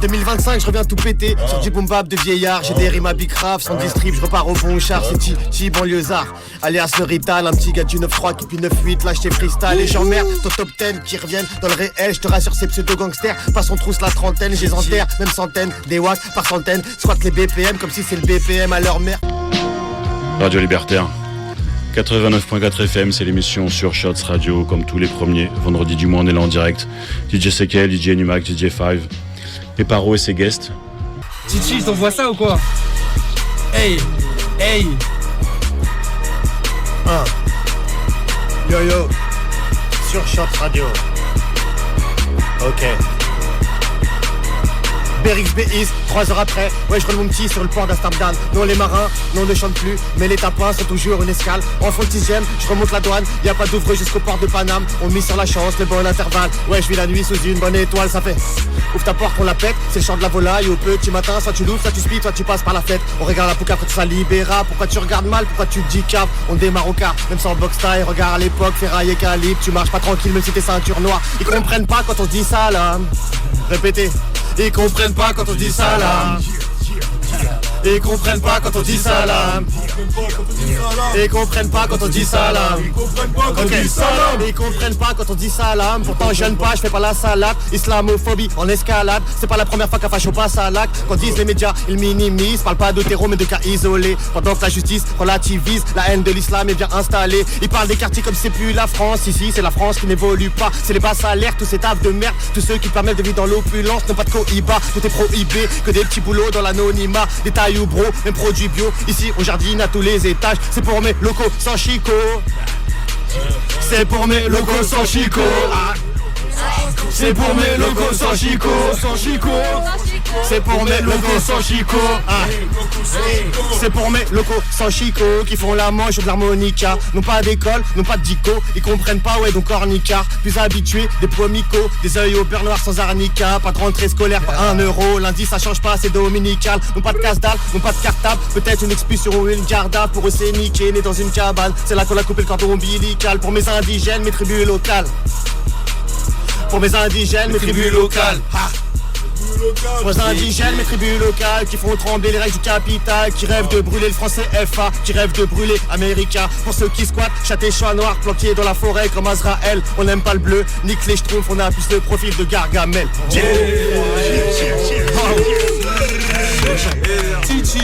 2025, je reviens tout péter. Sur du boom bap de vieillard, j'ai des rimes à Big Raf. Sans distrib, je repars au bon char. C'est Chi banlieusard, alias le Rital. Un petit gars du 9-3 qui puis 9-8 lâche tes freestyle. Et j'emmerde ton top 10 qui reviennent dans le réel. Je te rassure, ces pseudo-gangsters passent on trousse la trentaine. J'ai enterre, même centaines, des watts par centaines. Squat les BPM comme si c'est le BPM à leur mère. Radio Libertaire 89.4 FM, c'est l'émission sur Shots Radio, comme tous les premiers vendredis du mois. On est là en direct. DJ Sekel, DJ Numac, DJ 5 et Paro et ses guests. Chichi, t'envoies ça ou quoi? Hey, hey. Yo yo, sur Shots Radio. Ok. BRXB East, 3 heures après, ouais je roule mon petit sur le port d'Amsterdam. Non les marins, non ne chantent plus, mais les tapins sont toujours une escale. En fond de 6ème, je remonte la douane, y'a pas d'ouvre jusqu'au port de Paname. On mise sur la chance, le bon intervalle. Ouais je vis la nuit sous une bonne étoile, ça fait. Ouvre ta porte, on la pète, c'est le chant de la volaille. Au petit matin, soit tu l'ouvres, soit tu speed, soit tu passes par la fête. On regarde la pouca après tout ça libéra. Pourquoi tu regardes mal, pourquoi tu te dis cap? On démarre au quart, même sans box style. Regarde à l'époque, ferraille et calibre. Tu marches pas tranquille, même si t'es ceinture noire. Ils comprennent pas quand on dit ça là. Répétez. Ils comprennent pas quand on dit salam. Ils comprennent pas quand on dit salam. Ils comprennent pas quand on dit salam. Ils comprennent pas quand on dit salam. Pourtant je jeûne pas, je fais pas la salade. Islamophobie en escalade. C'est pas la première fois qu'un facho passe à l'acte. Quand disent les médias, ils minimisent. Parle pas de terreau mais de cas isolés. Pendant que la justice relativise, la haine de l'islam est bien installée. Ils parlent des quartiers comme c'est plus la France. Ici c'est la France qui n'évolue pas. C'est les bas salaires, tous ces tafs de merde. Tous ceux qui permettent de vivre dans l'opulence n'ont pas de cohiba. Tout est prohibé, que des petits boulots dans l'anonymat. Des tailles ou bro, même produits bio. Ici on jardine à tous les étages. C'est pour mes locaux sans chico. C'est pour mes locaux sans chico. C'est pour mes locaux sans chico. C'est pour mes locaux sans chico. C'est pour mes locaux sans chico qui font la manche ou de l'harmonica. Non pas d'école, non pas de dico. Ils comprennent pas, ouais donc ornicard. Plus habitués, des promicos, des œils au beurre noir sans arnica. Pas de rentrée scolaire, pas 1 euro. Lundi ça change pas, c'est dominical. Non pas de casse-dalle, non pas de cartable. Peut-être une expulsion ou une garda. Pour eux c'est niqué, né dans une cabane. C'est là qu'on a coupé le cordon ombilical. Pour mes indigènes, mes tribus locales. Pour mes indigènes, mes tribus locales. Pour les indigènes, mes tribus locales qui font trembler les règles du capital, qui rêvent de brûler le français FA, qui rêvent de brûler America. Pour ceux qui squattent, châtés choix noirs, planqués dans la forêt comme Azraël. On n'aime pas le bleu, nique les schtroumpfs, on a plus le profil de Gargamel. Chichi.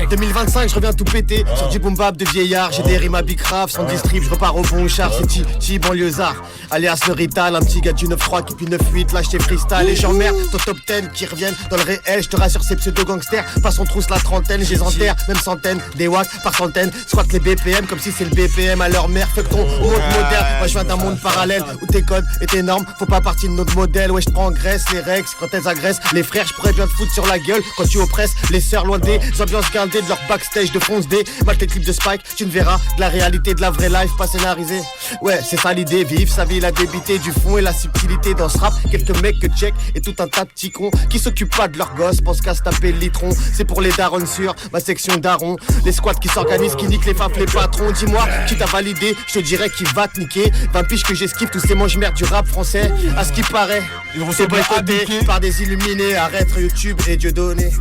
2025, je reviens tout péter. Sur du boom bap de vieillard, j'ai des rimes à Big Raf. Sans distrib, je repars au bon char. C'est Chi banlieusard, alias le Rital. Un petit gars du 9-3 qui puis 9-8 lâche tes freestyle. Et j'emmerde ton top 10 qui reviennent dans le réel. Je te rassure, ces pseudo-gangsters passent on trousse la trentaine. J'ai enterre, même centaines, des watts par centaines. Squat les BPM comme si c'est le BPM à leur mère. Fuck ton monde moderne. Moi je viens d'un monde parallèle où tes codes et tes normes font pas partie de notre modèle. Ouais, je transgresse les règles quand elles agressent. Les frères, je pourrais bien te foutre sur la gueule quand tu oppresses les sœurs loin des ambiances guindées de leur backstage de fonce D. Mal tes clips de Spike, tu ne verras de la réalité de la vraie life pas scénarisée. Ouais, c'est ça l'idée, vivre sa vie, la débité du fond et la subtilité dans ce rap. Quelques mecs que check et tout un tas de petits cons qui s'occupent pas de leurs gosses, pensent qu'à se taper le litron. C'est pour les darons sur ma section daron. Les squats qui s'organisent, qui niquent les faf, les patrons. Dis-moi qui t'a validé, je te dirais qui va te niquer. 20 piges que j'esquive tous ces mange-merdes du rap français. À ce qui paraît, ils vont se boycotter par des illuminés. Arrête YouTube et Dieu donné.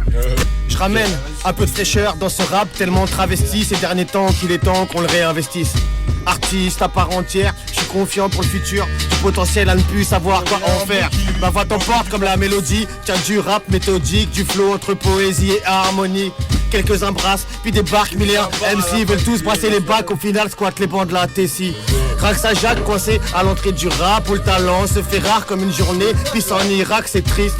Je ramène un peu de fraîcheur dans ce rap tellement travesti ces derniers temps qu'il est temps qu'on le réinvestisse. Artiste à part entière, je suis confiant pour le futur, du potentiel à ne plus savoir quoi en faire. Ma voix t'emporte comme la mélodie, tiens du rap méthodique, du flow entre poésie et harmonie. Quelques-uns brassent, puis débarquent, mille et un MC veulent tous brasser les bacs, au final squattent les bancs de la Tessie. Craque sa Jacques coincé à l'entrée du rap où le talent se fait rare comme une journée, puis en Irak c'est triste.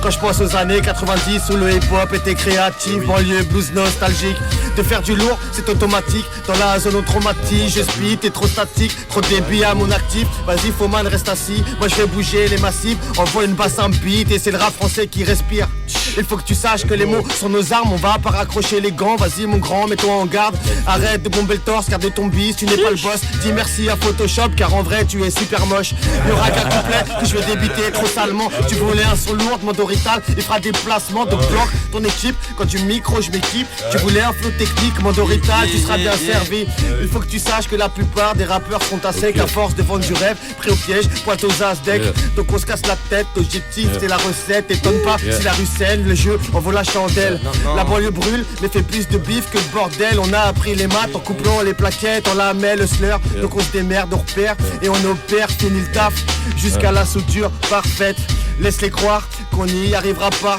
Quand je pense aux années 90 où le hip-hop était créatif, banlieue blues nostalgique. De faire du lourd, c'est automatique. Dans la zone on traumatise, je speed, t'es trop statique. Trop de débit à mon actif, vas-y faut man reste assis. Moi je fais bouger les massifs, envoie une basse un beat et c'est le rap français qui respire. Il faut que tu saches que les mots sont nos armes. On va pas raccrocher les gants. Vas-y mon grand, mets-toi en garde. Arrête de bomber le torse, garde ton bis, tu n'es pas le boss. Dis merci à Photoshop car en vrai tu es super moche. Y'aura qu'un couplet que je vais débiter trop salement. Tu voulais un son lourd, demande au Rital, il fera des placements. Donc bloque ton équipe, quand tu micro je m'équipe. Tu voulais un flow technique, demande au Rital, tu seras bien servi. Il faut que tu saches que la plupart des rappeurs sont à sec à force de vendre du rêve. Pris au piège, pointe aux as deck. Donc on se casse la tête, l'objectif c'est la recette. Étonne pas si la rue scène, le jeu en vaut la chandelle. La banlieue brûle, mais fait plus de bif que de bordel. On a appris les maths en couplant les plaquettes, on la met le slur. Donc on se démerde, on repère et on opère, finit le taf jusqu'à la soudure parfaite. Laisse-les croire qu'on n'y arrivera pas.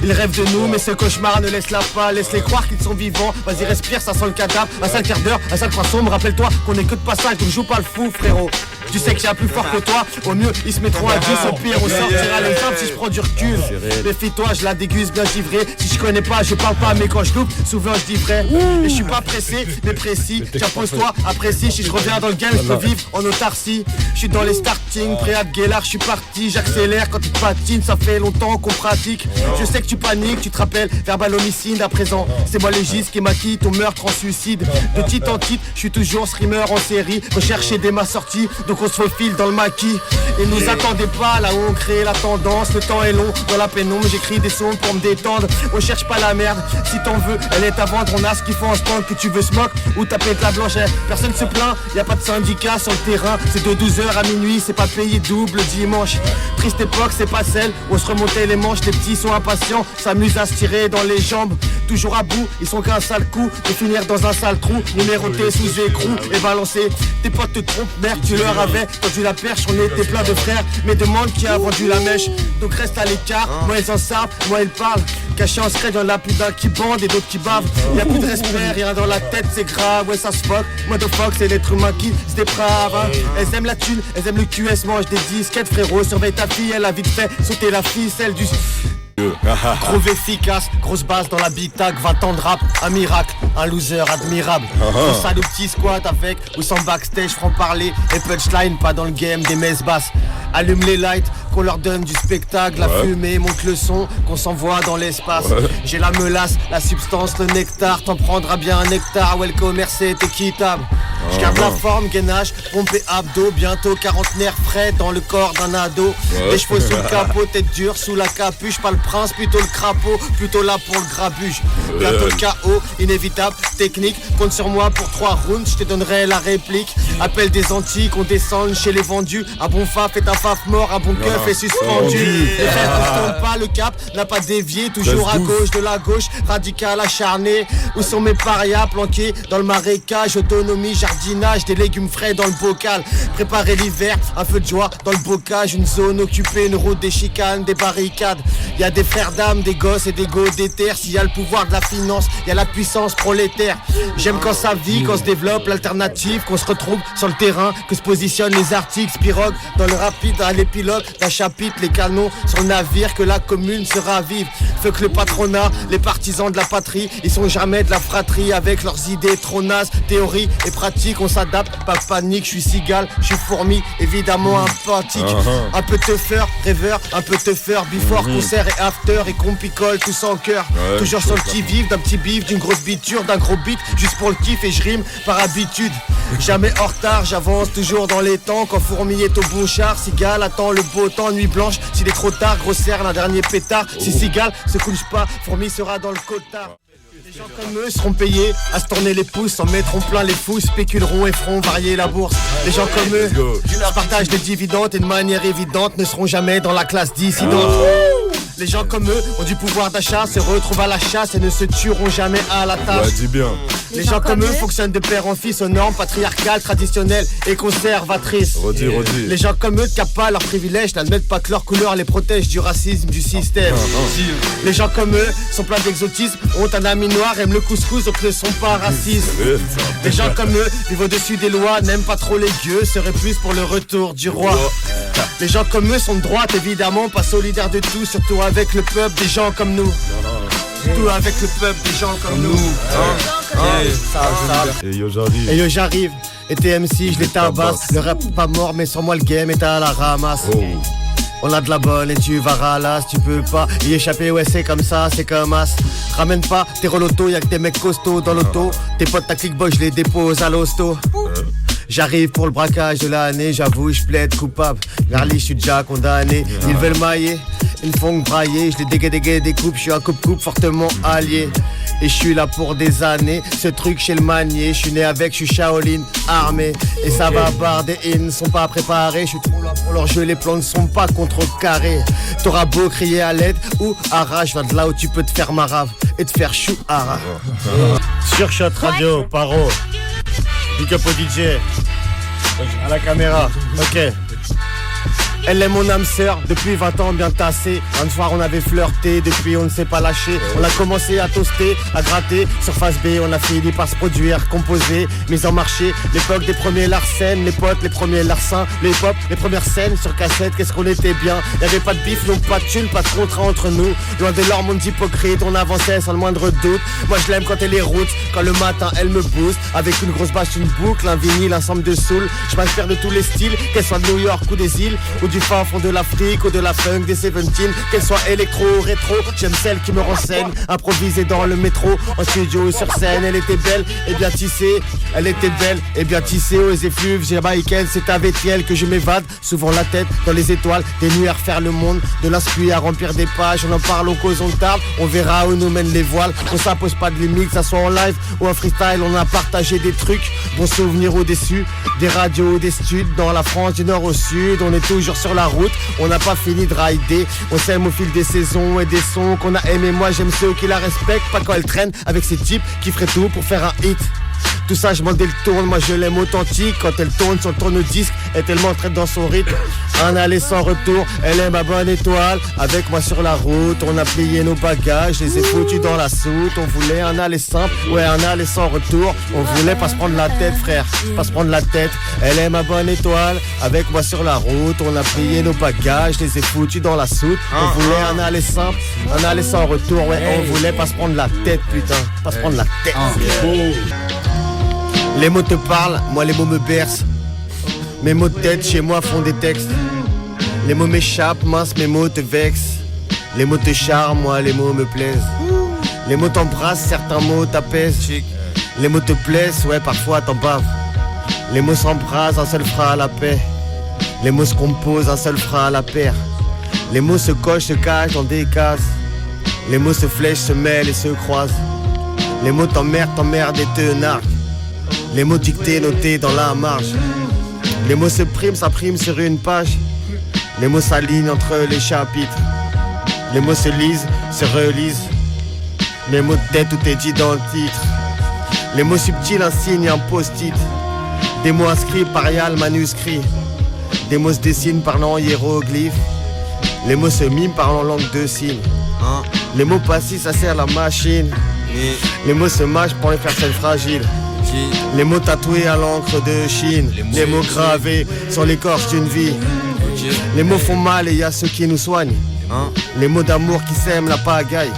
Ils rêvent de nous mais ce cauchemar ne laisse-la pas. Laisse-les croire qu'ils sont vivants. Vas-y respire, ça sent le cadavre. Un sale quart d'heure, un sale coin sombre. Rappelle-toi qu'on est que de passage, donc joue pas le fou frérot. Tu sais qu'il y a plus fort que toi. Au mieux ils se mettront à 10. Au pire on sortira les hommes si je prends du recul. Méfie-toi, je la déguste bien givrée. Si je connais pas, je parle pas. Mais quand je loupe, souvent je dis vrai. Et je suis pas pressé, mais précis. Tiens pose-toi, apprécie. Si je reviens dans le game, je peux vivre en autarcie. Je suis dans les starting, prêt à te guélar, je suis parti. J'accélère quand tu te patines, ça fait longtemps qu'on pratique. Je sais que tu paniques, tu te rappelles, verbal homicide à présent. C'est moi légiste qui maquille ton meurtre en suicide. De titre en titre, je suis toujours streamer en série. Rechercher dès ma sortie, donc on se faufile dans le maquis. Et nous attendez pas, là où on crée la tendance. Le temps est long, dans la pénombre, j'écris des sons pour me détendre. On cherche pas la merde, si t'en veux, elle est à vendre. On a ce qu'il faut en stand, que tu veux smoke ou taper de la blanche. Personne se plaint, y a pas de syndicat sur le terrain. C'est de 12h à minuit, c'est pas payé double dimanche. Triste époque, c'est pas celle où on se remontait les manches. Les petits sont impatients, s'amusent à se tirer dans les jambes. Toujours à bout, ils sont qu'un sale coup de finir dans un sale trou, numéroté sous écrou et balancé. Tes potes te trompent, merde, tu leur avais tendu la perche. On était plein de frères, mais demande qui a vendu la mèche. Donc reste à l'écart, moi ils en savent, moi ils parlent. Caché en secret, y'en a plus d'un qui bande et d'autres qui bavent. Y'a plus de respect, rien dans la tête, c'est grave. Ouais, ça se fuck, moi de fuck, c'est l'être humain qui se déprave. Hein. Elles aiment la thune, elles aiment le cul, elles se mangent des disquettes, frérot. Surveille ta fille, elle a vite fait sauter la ficelle du... Trouve efficace, grosse base dans l'habitacle, 20 ans de rap, un miracle, un loser admirable. Tout ça le petit squat avec ou sans backstage, franc-parler et punchline, pas dans le game des messes basses. Allume les lights, qu'on leur donne du spectacle, la fumée monte le son, qu'on s'envoie dans l'espace. J'ai la melasse, la substance, le nectar, t'en prendras bien un hectare, ouais le commerce est équitable. Je garde la forme, gainage, pompe et abdos, bientôt quarantenaire frais dans le corps d'un ado. Les cheveux sous le capot, tête dure sous la capuche, pas le prince, plutôt le crapaud, plutôt là pour le grabuge. Bientôt le chaos, inévitable, technique, compte sur moi pour 3 rounds, je te donnerai la réplique. Appel des antiques, on descend chez les vendus, un bon faf est un faf mort, un bon keuf est suspendu. Les frères ne tournent pas, le cap n'a pas dévié, toujours à gauche de la gauche, radical acharné. Où sont mes parias planqués dans le marécage, autonomie, jardinage, des légumes frais dans le bocal. Préparer l'hiver, un feu de joie dans le bocage, une zone occupée, une route, des chicanes, des barricades. Y a des frères d'âme, des gosses et des go déter. S'il y a le pouvoir de la finance, y a la puissance prolétaire. J'aime quand ça vit, quand se développe l'alternative, qu'on se retrouve sur le terrain, que se positionnent les articles, pirogues dans le rapide, à l'épilogue d'un chapitre, les canons sur le navire, que la commune se ravive. Fuck le patronat, les partisans de la patrie, ils sont jamais de la fratrie avec leurs idées trop nazes. Théorie et pratique, on s'adapte, pas de panique, je suis cigale, je suis fourmi, évidemment empathique. Un peu teufeur, rêveur, un peu teufeur, before, concert et after, et qu'on picole tous en cœur. Toujours sur le qui-vive, d'un petit bif, d'une grosse biture, d'un gros beat, juste pour le kiff, et je rime par habitude. Jamais en retard, j'avance toujours dans les temps. Quand fourmi est au bon char, cigale attend le beau temps, nuit blanche. S'il est trop tard, grossière, un dernier pétard. Si cigale se couche pas, fourmi sera dans le cotard. Les gens comme eux seront payés à se tourner les pouces, en mettront plein les fous, spéculeront et feront varier la bourse. Les gens comme eux, qui leur partagent des dividendes et de manière évidente ne seront jamais dans la classe dissidente. Les gens comme eux ont du pouvoir d'achat, se retrouvent à la chasse et ne se tueront jamais à la tâche. Dis bien. Les gens comme eux fonctionnent de père en fils aux normes patriarcales, traditionnelles et conservatrices. Redis. Les gens comme eux ne capent pas leurs privilèges, n'admettent pas que leur couleur les protège du racisme du système. Les gens comme eux sont pleins d'exotisme, ont un ami noir, aiment le couscous, donc ne sont pas racistes. Les gens comme eux vivent au-dessus des lois, n'aiment pas trop les gueux, seraient plus pour le retour du roi. Les gens comme eux sont de droite, évidemment, pas solidaires de tout, surtout avec le peuple, des gens comme nous. Surtout avec le peuple, des gens comme nous. Et yo, j'arrive. Et yo, j'arrive. Et TMC, je les tabasse. Le rap pas mort, mais sans moi le game est à la ramasse. On a de la bonne et tu vas ralasse, tu peux pas y échapper, ouais c'est comme ça, c'est comme as. Ramène pas tes relotos, y'a que des mecs costauds dans l'auto. Tes potes ta clique boy, je les dépose à l'hosto. J'arrive pour le braquage de l'année, j'avoue, je plaide coupable. Garli, je suis déjà condamné. Ils veulent mailler, ils me font brailler. Je les découpes, je suis un coupe-coupe fortement allié. Et je suis là pour des années, ce truc chez le manier. Je suis né avec, je suis Shaolin, armé. Et ça va barder, ils ne sont pas préparés. Je suis trop là pour leur jeu, les plans ne sont pas contrecarrés. T'auras beau crier à l'aide ou arrache, va de là où tu peux te faire marave et te faire chou ara. Sur Shot Radio, Paro. Big up au DJ. À la caméra, ok. Elle est mon âme sœur, depuis 20 ans bien tassé. Un soir on avait flirté, depuis on ne s'est pas lâché. On a commencé à toaster, à gratter. Sur face B on a fini par se produire, composer, mise en marché. L'époque des premiers Larsen, les potes, les premiers Larcins. Les pop, les premières scènes sur cassette, qu'est-ce qu'on était bien. Y'avait pas de bif, donc pas de thune, pas de contrat entre nous. Loin de leur monde hypocrite, on avançait sans le moindre doute. Moi je l'aime quand elle est route, quand le matin elle me booste. Avec une grosse bâche, une boucle, un vinyle, un sample de soul. Je m'inspire de tous les styles, qu'elle soit de New York ou des îles, ou du fin fond de l'Afrique ou de la funk des 17, qu'elle soit électro ou rétro, j'aime celle qui me renseigne, improvisée dans le métro, en studio ou sur scène. Elle était belle et bien tissée, elle était belle et bien tissée aux effluves jamaïcaines. C'est avec elle que je m'évade, souvent la tête dans les étoiles, des nuits à refaire le monde, de l'inspi à remplir des pages. On en parle, on cause, on tarde, on verra où nous mènent les voiles. On s'impose pas de limite, que ça soit en live ou en freestyle. On a partagé des trucs, bons souvenirs ou déçus, des radios ou des studs, dans la France du nord au sud. On est toujours sur la route, on n'a pas fini de rider. On s'aime au fil des saisons et des sons qu'on a aimés. Moi j'aime ceux qui la respectent, pas quand elle traîne avec ces types qui feraient tout pour faire un hit. Tout ça je m'en détourne, moi je l'aime authentique. Quand elle tourne sur le tourne-disque, est tellement traite dans son rythme. Un aller sans retour, elle est ma bonne étoile. Avec moi sur la route, on a plié nos bagages, les ai foutus dans la soute. On voulait un aller simple, ouais un aller sans retour. On voulait pas se prendre la tête frère, pas se prendre la tête. Elle est ma bonne étoile, avec moi sur la route. On a plié nos bagages, les ai foutus dans la soute. On voulait un aller simple, un aller sans retour. Ouais on voulait pas se prendre la tête putain, pas se prendre la tête. Les mots te parlent, moi les mots me bercent. Mes mots de tête chez moi font des textes. Les mots m'échappent, mince mes mots te vexent. Les mots te charment, moi les mots me plaisent. Les mots t'embrassent, certains mots t'apaisent. Les mots te plaisent, ouais parfois t'en baves. Les mots s'embrassent, un seul fera la paix. Les mots se composent, un seul fera la paire. Les mots se cochent, se cachent dans des cases. Les mots se flèchent, se mêlent et se croisent. Les mots t'emmerdent et te narguent. Les mots dictés, notés dans la marge. Les mots se priment, s'impriment sur une page. Les mots s'alignent entre les chapitres. Les mots se lisent, se relisent. Les mots de tête, tout est dit dans le titre. Les mots subtils, un signe, un post-it. Des mots inscrits par Yal, manuscrit. Des mots se dessinent parlant hiéroglyphes. Les mots se miment parlant langue de signes. Les mots passifs, ça sert la machine. Les mots se mâchent pour les personnes fragiles. Les mots tatoués à l'encre de Chine. Les mots gravés sur l'écorce d'une vie. Les mots font mal et y a ceux qui nous soignent. Les mots d'amour qui sèment la pagaille.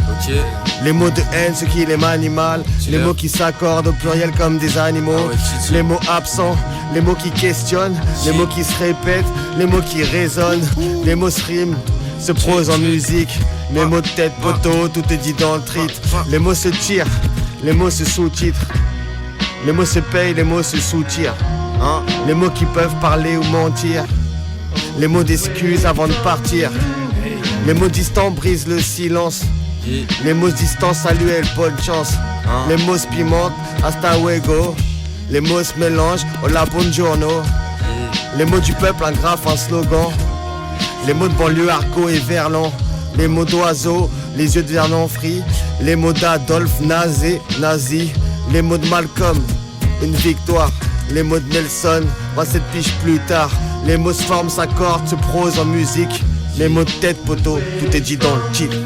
Les mots de haine, ceux qui l'aiment animal. Les mots qui s'accordent au pluriel comme des animaux. Les mots absents, les mots qui questionnent. Les mots qui se répètent, les mots qui résonnent. Les mots se riment, se prosent en musique. Les mots de tête poteau, tout est dit dans le titre. Les mots se tirent, les mots se sous-titrent. Les mots se payent, les mots se sous-tirent. Les mots qui peuvent parler ou mentir. Les mots d'excuses avant de partir. Les mots distants brisent le silence. Les mots distants saluent bonne chance. Les mots se pimentent, hasta luego. Les mots se mélangent, hola buongiorno. Les mots du peuple, un graphe, un slogan. Les mots de banlieue, argot et verlan. Les mots d'oiseau, les yeux de Vernon Free. Les mots d'Adolphe, nazi. Les mots de Malcolm, une victoire. Les mots de Nelson, 27 piges plus tard. Les mots se forment, s'accordent, se prosent en musique. Les mots de tête poteau, tout est dit dans le titre.